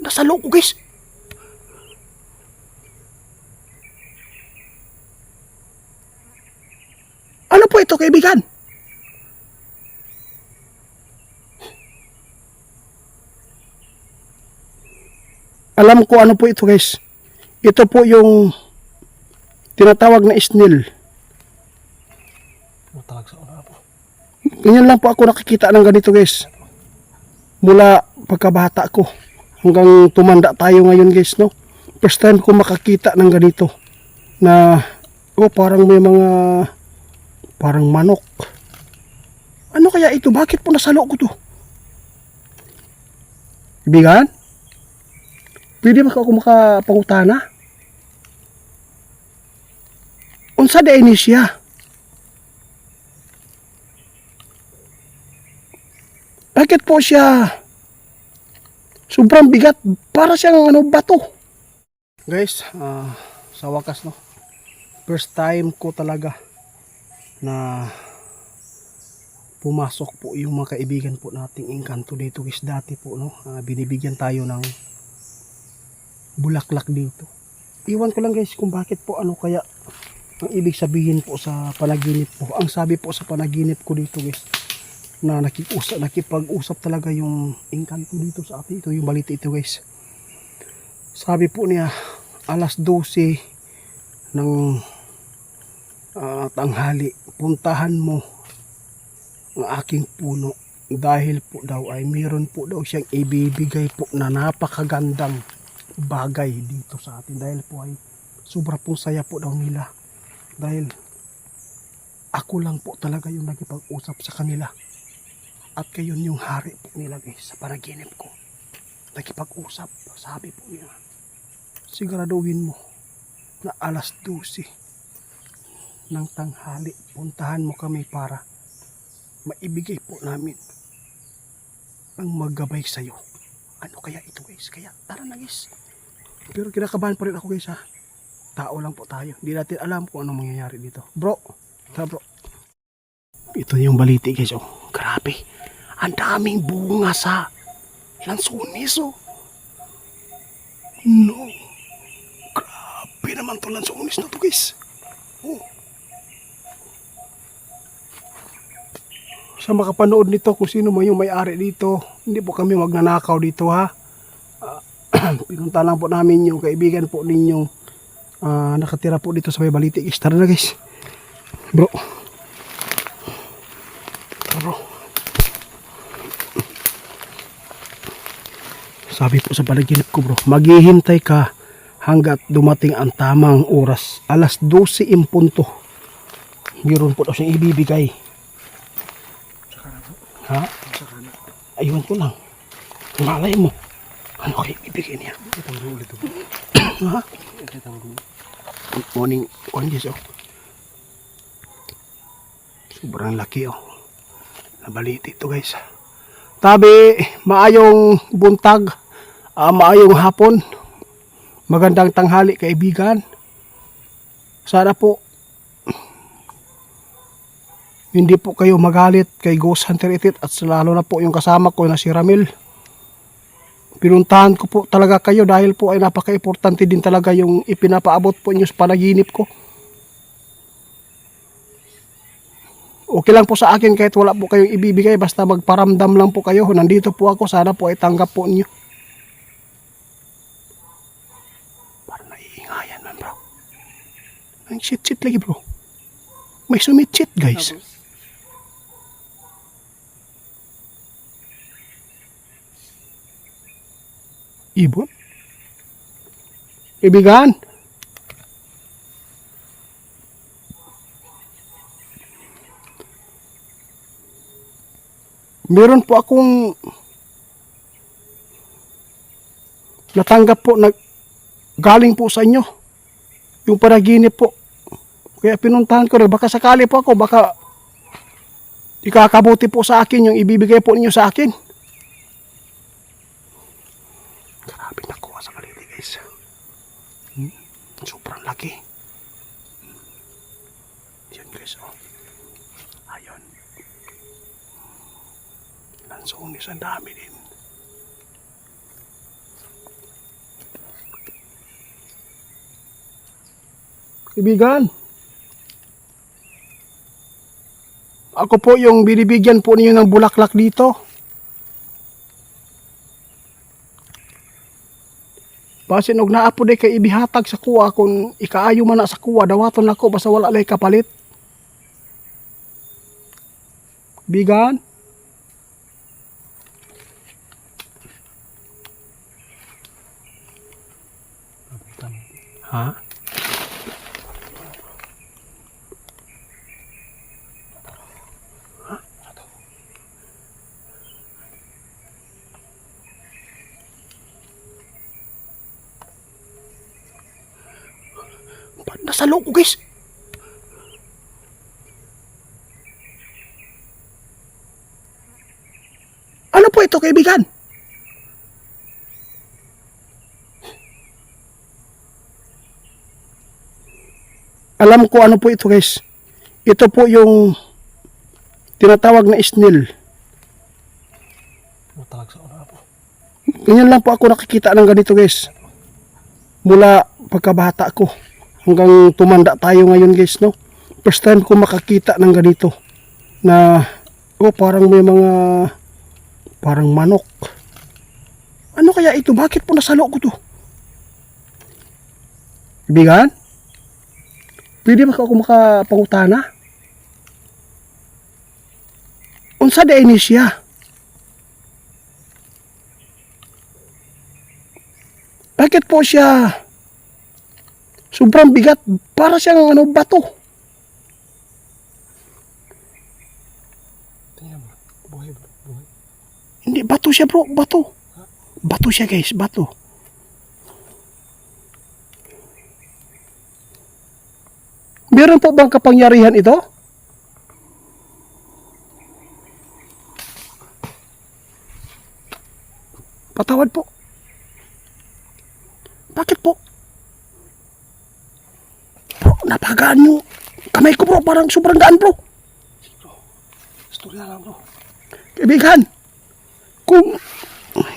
Nasalo ko guys. Ano po ito kaibigan? Alam ko ano po ito guys. Ito po yung tinatawag na snail. Ganyan lang po ako nakikita ng ganito guys. Mula pagkabata ko hanggang tumanda tayo ngayon guys, no? First time ko makakita ng ganito na parang may mga parang manok. Ano kaya ito? Bakit po nasalo ko to? Ibigan? Pwede ba ako makapangutana? Unsa da ini siya? Bakit po siya sobrang bigat? Para siyang bato. Guys, sa wakas no, first time ko talaga na pumasok po yung mga kaibigan po nating engkanto dito guys. Dati po no, binibigyan tayo ng bulaklak dito. Iwan ko lang guys kung bakit po ano kaya ang ibig sabihin po sa panaginip po. Ang sabi po sa panaginip ko dito guys, na nakipag-usap talaga yung engkanto dito sa atin. Ito yung balita ito guys. Sabi po niya, alas 12 ng tanghali, puntahan mo ang aking puno dahil po daw ay mayroon po daw siyang ibibigay po na napakagandang bagay dito sa atin. Dahil po ay sobra pong saya po daw nila. Dahil ako lang po talaga yung nakipag-usap sa kanila. At kayon yung hari po nila guys sa panaginip ko. Nakipag-usap. Sabi po niya, siguraduhin mo na alas 12 ng tanghali, puntahan mo kami para maibigay po namin ang maggabay sa'yo. Ano kaya ito guys? Kaya tara na guys. Pero kinakabahan pa rin ako guys ha. Tao lang po tayo. Hindi natin alam kung ano mangyayari dito. Bro, tara bro. Ito yung baliti guys. Oh, grabe. Ang daming bunga sa lansones oh. No. Grabe naman to lansones na to guys. Oh. Sa makapanood nito kung sino man yung may-ari dito, hindi po kami magnanakaw dito ha. Pinunta lang po namin yung kaibigan po ninyong nakatira po dito sa may baliti guys. Tara na guys. Bro. Tara bro. Sabi po sa panaginip ko bro, maghihintay ka hanggat dumating ang tamang oras. Alas 12 in punto. Meron po daw siyang ibibigay. Ha? Ayun ko lang. Malay mo. Ano kayo ibigay niya? Ha? Morning. Guys oh. Sobrang laki oh. Nabaliti ito guys. Tabi, maayong buntag. Maayong hapon. Magandang tanghali kaibigan. Sana po hindi po kayo magalit kay Ghost Hunter Itit at lalo na po yung kasama ko na si Ramil. Pinuntahan ko po talaga kayo dahil po ay napaka-importante din talaga yung ipinapaabot po inyo sa panaginip ko. Okay lang po sa akin kahit wala po kayong ibibigay, basta magparamdam lang po kayo. Nandito po ako, sana po ay tanggap po inyo. Parang naiingayan man bro. Ang shit lagi bro. May sumit-shit guys. Ibon? Ibigan? Meron po akong natanggap po na galing po sa inyo. Yung panaginip po. Kaya pinuntahan ko rin. Baka sakali po ako, baka ikakabuti po sa akin yung ibibigay po ninyo sa akin. Grabe nakuha sa kaliti guys. Sobrang laki. Yan guys oh. Ayun. Lansones ang dami din. Kaibigan, ako po yung binibigyan po ninyo ng bulaklak dito. Basin og naa po di kay ibihatag sa kuwa kung ikaayo man na sa kuwa dawaton nako basta wala lay kapalit. Bigan. Ha? Nasa loob ko guys. Ano po ito kaibigan? Alam ko ano po ito guys. Ito po yung tinatawag na snail. Ganyan lang po ako nakikita ng ganito guys. Mula pagkabata ko hanggang tumanda tayo ngayon guys, no? First time ko makakita ng ganito na parang may mga parang manok. Ano kaya ito? Bakit po nasalo ko to? Ibigan? Pwede ba ako makapangutana? Unsa di ini siya? Bakit po siya sobrang bigat? Para siyang bato. Buhay. Hindi, bato siya bro, bato. Bato siya guys, bato. Meron po bang kapangyarihan ito? Patawad po. Bakit po? Bro, napagaan yung kamay ko bro, parang sobrang gaan bro. Istorya lang bro. Kaibigan, kung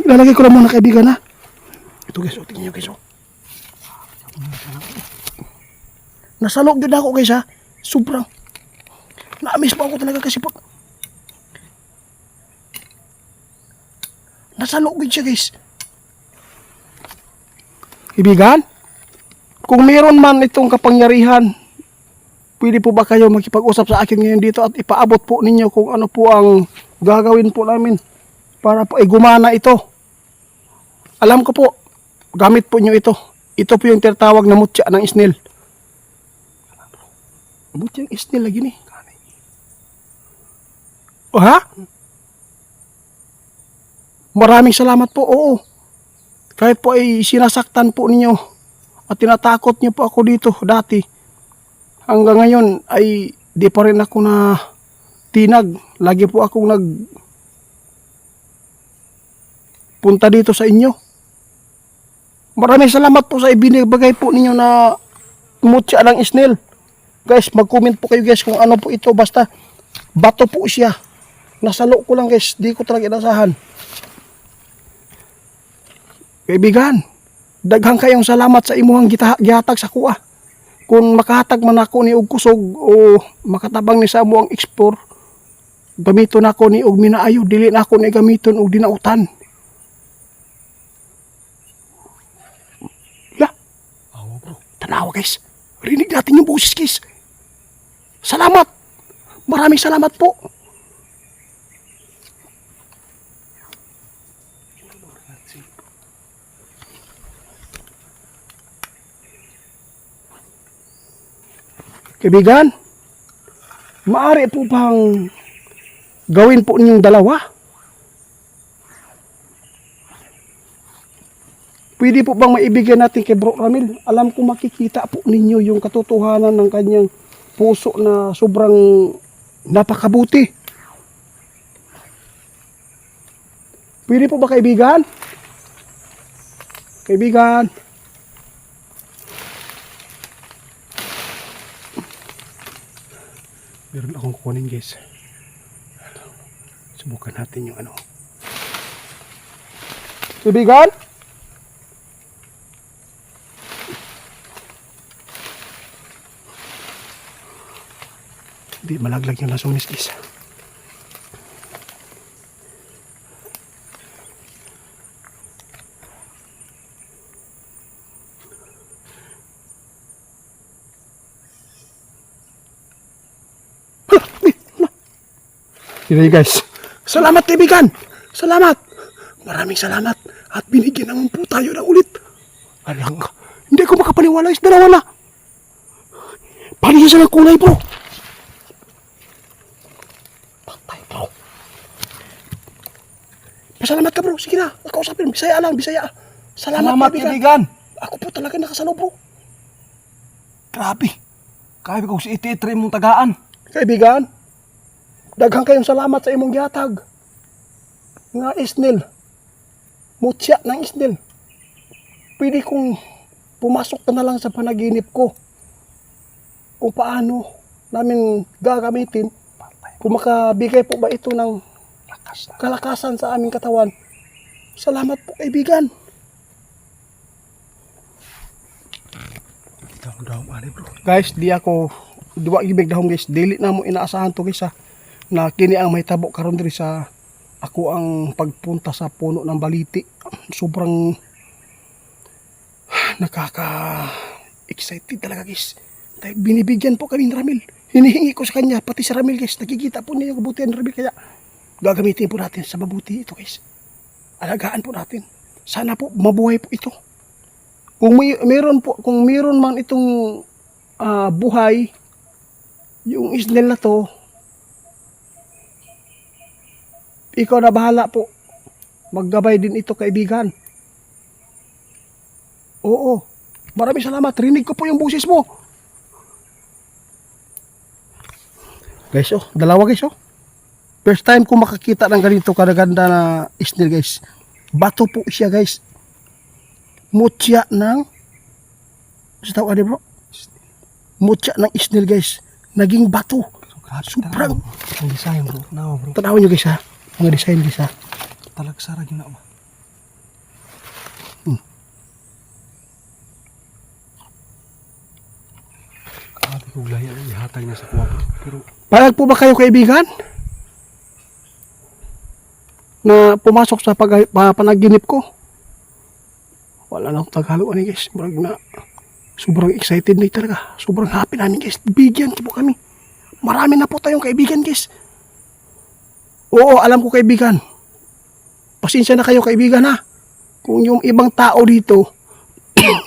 ilalagay ko lang muna kaibigan ha. Ito guys, tingnan nyo guys. Nasalog din ako guys ha. Sobrang na-amaze pa ako talaga kasi po. Nasalog din siya guys. Kaibigan, kung meron man itong kapangyarihan, pwede po ba kayo makipag-usap sa akin ngayon dito at ipaabot po ninyo kung ano po ang gagawin po namin para po ay gumana ito. Alam ko po, gamit po nyo ito. Ito po yung tinatawag na mutya ng snail. Mutya ng snail lagi ni. Ha? Maraming salamat po, oo. Kahit po ay sinasaktan po ninyo at tinatakot nyo po ako dito dati. Hanggang ngayon ay di pa rin ako na tinag. Lagi po akong punta dito sa inyo. Maraming salamat po sa ibinibigay po ninyo na mutya ng snail. Guys, mag-comment po kayo guys kung ano po ito. Basta bato po siya. Nasalo ko lang guys. Di ko talaga inasahan. Kaibigan, daghang kayong salamat sa imuhang gihatag sa kuha. Kung makahatag man ako ni og kusog o makatabang ni sa amo ang explore, gamiton ako ni og minaayo, dili na ako ni gamiton og dinautan. La. Awa bro. Tanawa guys. Rinig natin yung boses guys. Salamat. Maraming salamat po. Kaibigan, maaari po bang gawin po ninyong dalawa? Pwede po bang maibigyan natin kay Bro Ramil? Alam ko makikita po ninyo yung katotohanan ng kanyang puso na sobrang napakabuti. Pwede po ba kaibigan? Kaibigan. Meron akong kukunin guys. Subukan natin yung ano. Kaibigan? Hindi malaglag yung lansones guys. Yun guys. Salamat kaibigan. Salamat. Maraming salamat. At binigyan naman po tayo ng ulit. Alang ka. Hindi ko makapaniwala is dalawa na. Paano siya ng kulay bro? Patay bro. Pasalamat ka bro. Sige na. Kausapin. Bisaya lang. Bisaya. Salamat kaibigan. Ako po talaga nakasalo bro. Grabe. Kaya ko si iti-trim mong tagaan. Kaibigan. Daghang kayong salamat sa imong gihatag. Nga isnil. Mutya ng isnil. Pwede kong pumasok ka na lang sa panaginip ko. Kung paano namin gagamitin. Kung makabigay po ba ito ng kalakasan sa aming katawan. Salamat po kaibigan. Guys, di wa gibig dahom guys. Dili na mo inaasahan to guys ha. Na kini ang may tabo karon diri sa ako ang pagpunta sa puno ng baliti. Sobrang nakaka-excited talaga guys. Dahil binibigyan po kami ni Ramil. Hinihingi ko sa kanya, pati si Ramil guys. Nakikita po niya yung kabutihan ni Ramil. Kaya gagamitin po natin sa mabuti ito guys. Alagaan po natin. Sana po mabuhay po ito. Kung meron man itong buhay, yung isnel na to, ikaw na bahala po. Maggabay din ito kaibigan. Oo. Maraming salamat. Rinig ko po yung boses mo. Guys, dalawa guys, First time ko makakita ng ganito karaganda na isnil guys. Bato po siya guys. Mutya ng bro? Mutya ng isnil guys. Naging bato. Sobrang. Ang design bro. Nawa bro. Tanawin nyo guys ha. Mga design guys ha. Talagsara yun na ba? Grabe ko glaya. Ihatag na sa kuwa bro. Pero Payag po ba kayo kaibigan? Na pumasok sa panaginip ko? Wala na akong Tagalog ani guys. Sobrang excited na talaga. Sobrang happy namin guys. Bigyan po kami. Marami na po tayong kaibigan guys. Oo, alam ko kaibigan. Pasensya na kayo kaibigan ha. Kung yung ibang tao dito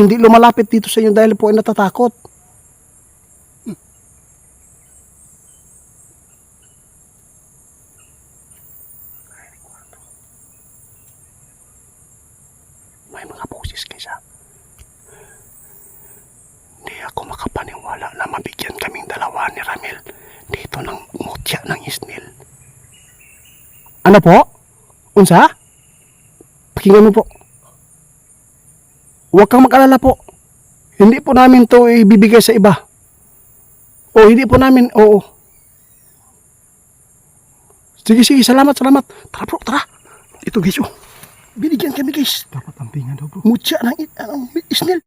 hindi lumalapit dito sa inyo dahil po ay natatakot. May mga boses guys ha. Hindi ako makapaniwala na mabigyan kaming dalawa ni Ramil dito ng mutya ng isnil. Ano po? Unsa? Pakinggan mo po. Huwag kang mag-alala po. Hindi po namin to ibibigay sa iba. O hindi po namin, oo. Sige, salamat. Tara bro, tara. Ito guys, binigyan kami guys. dapat ampingan daw bro. Mutya ng isnil.